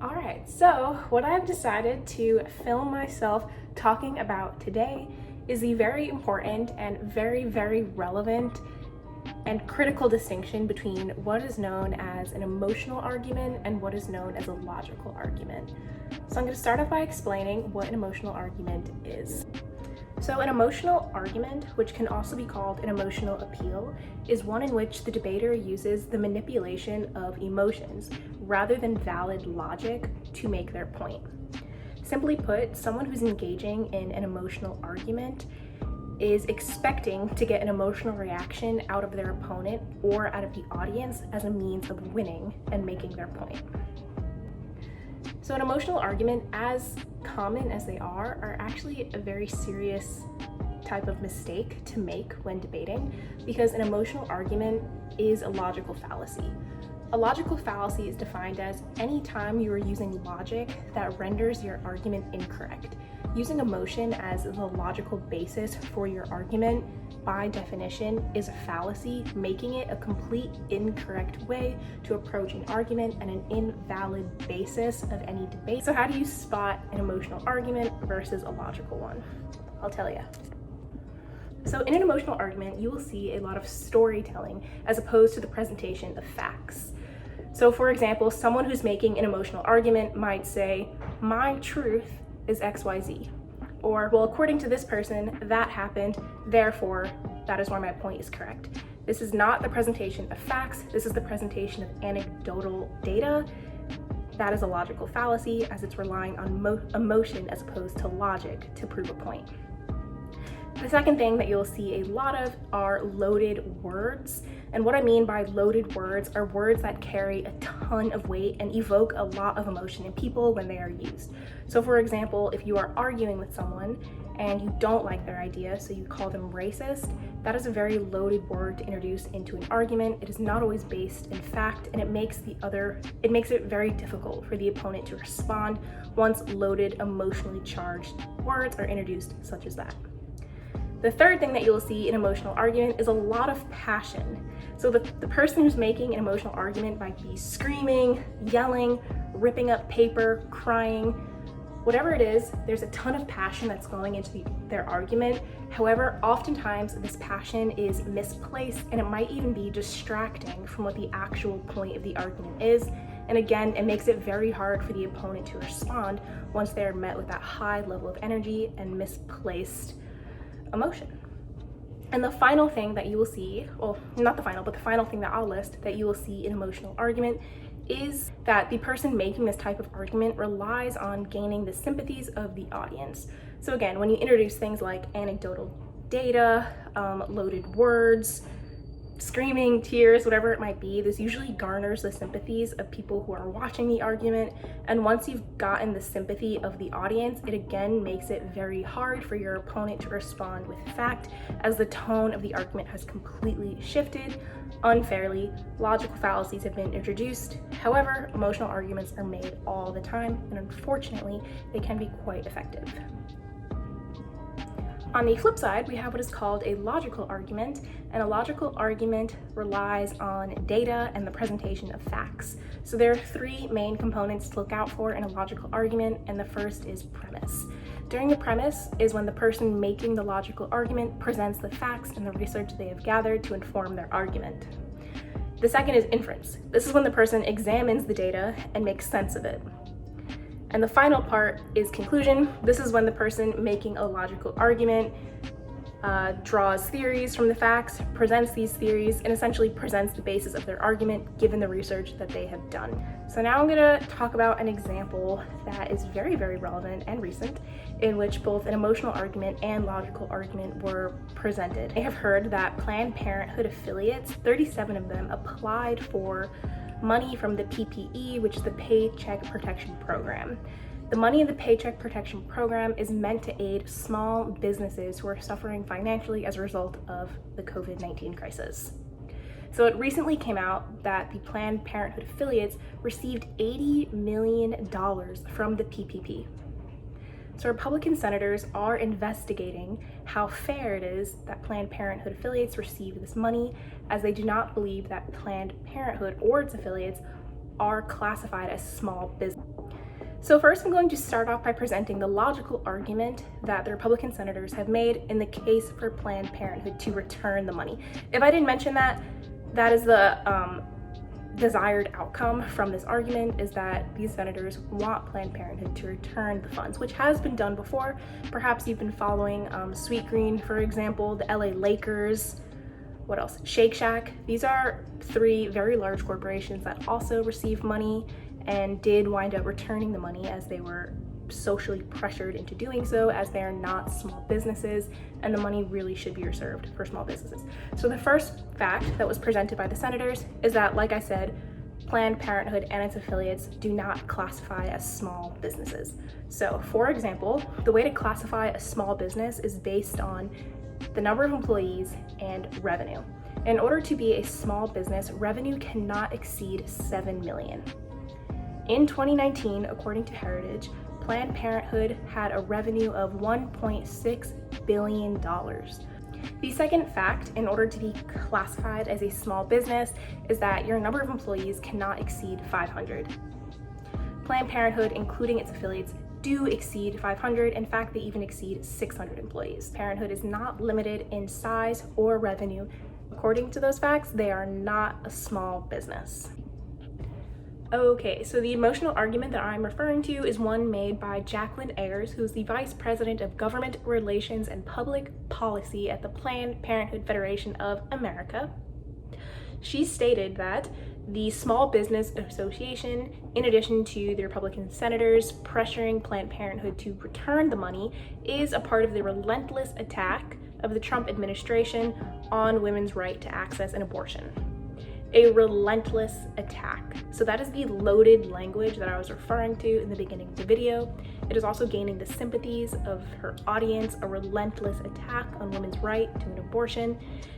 All right, so what I've decided to film myself talking about today is the very important and very relevant and critical distinction between what is known as an emotional argument and what is known as a logical argument. So I'm going to start off by explaining what an emotional argument is. So an emotional argument, which can also be called an emotional appeal, is one in which the debater uses the manipulation of emotions rather than valid logic to make their point. Simply put, someone who's engaging in an emotional argument is expecting to get an emotional reaction out of their opponent or out of the audience as a means of winning and making their point. So an emotional argument, as common as they are actually a very serious type of mistake to make when debating, because an emotional argument is a logical fallacy. A logical fallacy is defined as any time you are using logic that renders your argument incorrect. Using emotion as the logical basis for your argument, by definition, is a fallacy, making it a complete incorrect way to approach an argument and an invalid basis of any debate. So how do you spot an emotional argument versus a logical one? I'll tell you. So in an emotional argument, you will see a lot of storytelling as opposed to the presentation of facts. So for example, someone who's making an emotional argument might say, "My truth is XYZ." Or, "Well, according to this person, that happened, therefore, that is why my point is correct." This is not the presentation of facts, this is the presentation of anecdotal data. That is a logical fallacy, as it's relying on emotion as opposed to logic to prove a point. The second thing that you'll see a lot of are loaded words. And what I mean by loaded words are words that carry a ton of weight and evoke a lot of emotion in people when they are used. So for example, if you are arguing with someone and you don't like their idea, so you call them racist, that is a very loaded word to introduce into an argument. It is not always based in fact, and it makes it very difficult for the opponent to respond once loaded, emotionally charged words are introduced such as that. The third thing that you'll see in emotional argument is a lot of passion. So the person who's making an emotional argument might be screaming, yelling, ripping up paper, crying. Whatever it is, there's a ton of passion that's going into their argument. However, oftentimes this passion is misplaced and it might even be distracting from what the actual point of the argument is. And again, it makes it very hard for the opponent to respond once they're met with that high level of energy and misplaced emotion. And the final thing that you will see, well, not the final, but the final thing that I'll list that you will see in emotional argument is that the person making this type of argument relies on gaining the sympathies of the audience. So again, when you introduce things like anecdotal data, loaded words, screaming, tears, whatever it might be, this usually garners the sympathies of people who are watching the argument. And once you've gotten the sympathy of the audience, it again makes it very hard for your opponent to respond with fact, as the tone of the argument has completely shifted unfairly. Logical fallacies have been introduced. However, emotional arguments are made all the time, and unfortunately, they can be quite effective. On the flip side, we have what is called a logical argument, and a logical argument relies on data and the presentation of facts. So there are three main components to look out for in a logical argument, and the first is premise. During the premise is when the person making the logical argument presents the facts and the research they have gathered to inform their argument. The second is inference. This is when the person examines the data and makes sense of it. And the final part is conclusion. This is when the person making a logical argument draws theories from the facts, presents these theories, and essentially presents the basis of their argument given the research that they have done. So now I'm gonna talk about an example that is very relevant and recent, in which both an emotional argument and logical argument were presented. I have heard that Planned Parenthood affiliates, 37 of them, applied for money from the PPE, which is the Paycheck Protection Program. The money in the Paycheck Protection Program is meant to aid small businesses who are suffering financially as a result of the COVID-19 crisis. So it recently came out that the Planned Parenthood affiliates received $80 million from the PPP. So Republican senators are investigating how fair it is that Planned Parenthood affiliates receive this money, as they do not believe that Planned Parenthood or its affiliates are classified as small business. So first, I'm going to start off by presenting the logical argument that the Republican senators have made in the case for Planned Parenthood to return the money. If I didn't mention that, that is the desired outcome from this argument, is that these senators want Planned Parenthood to return the funds, which has been done before. Perhaps you've been following Sweet Green, for example, the LA Lakers, what else? Shake Shack. These are three very large corporations that also received money and did wind up returning the money as they were socially pressured into doing so, as they are not small businesses and the money really should be reserved for small businesses. So the first fact that was presented by the senators is that, like I said, Planned Parenthood and its affiliates do not classify as small businesses. So for example, the way to classify a small business is based on the number of employees and revenue. In order to be a small business, revenue cannot exceed 7 million. In 2019, according to Heritage, Planned Parenthood had a revenue of $1.6 billion. The second fact, in order to be classified as a small business, is that your number of employees cannot exceed 500. Planned Parenthood, including its affiliates, do exceed 500. In fact, they even exceed 600 employees. Parenthood is not limited in size or revenue. According to those facts, they are not a small business. Okay, so the emotional argument that I'm referring to is one made by Jacqueline Ayers, who's the Vice President of Government Relations and Public Policy at the Planned Parenthood Federation of America. She stated that the Small Business Association, in addition to the Republican senators pressuring Planned Parenthood to return the money, is a part of the relentless attack of the Trump administration on women's right to access an abortion. A relentless attack. So that is the loaded language that I was referring to in the beginning of the video. It is also gaining the sympathies of her audience, a relentless attack on women's right to an abortion.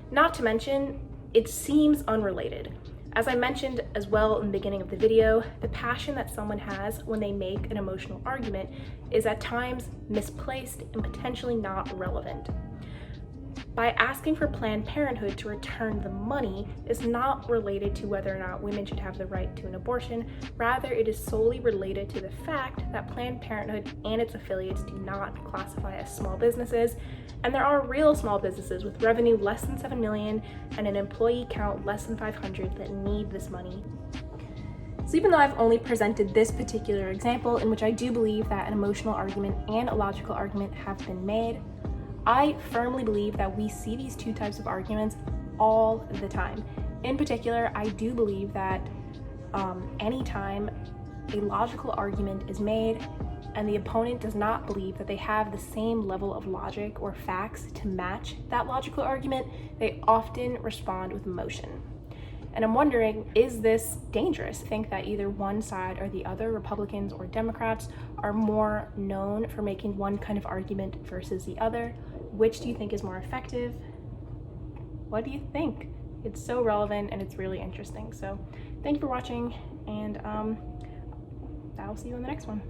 Not to mention, it seems unrelated. As I mentioned as well in the beginning of the video, the passion that someone has when they make an emotional argument is at times misplaced and potentially not relevant. By asking for Planned Parenthood to return the money is not related to whether or not women should have the right to an abortion. Rather, it is solely related to the fact that Planned Parenthood and its affiliates do not classify as small businesses, and there are real small businesses with revenue less than 7 million and an employee count less than 500 that need this money. So even though I've only presented this particular example, in which I do believe that an emotional argument and a logical argument have been made, I firmly believe that we see these two types of arguments all the time. In particular, I do believe that anytime a logical argument is made and the opponent does not believe that they have the same level of logic or facts to match that logical argument, they often respond with emotion. And I'm wondering, is this dangerous? I think that either one side or the other, Republicans or Democrats, are more known for making one kind of argument versus the other. Which do you think is more effective? What do you think? It's so relevant and it's really interesting. So thank you for watching, and I will see you in the next one.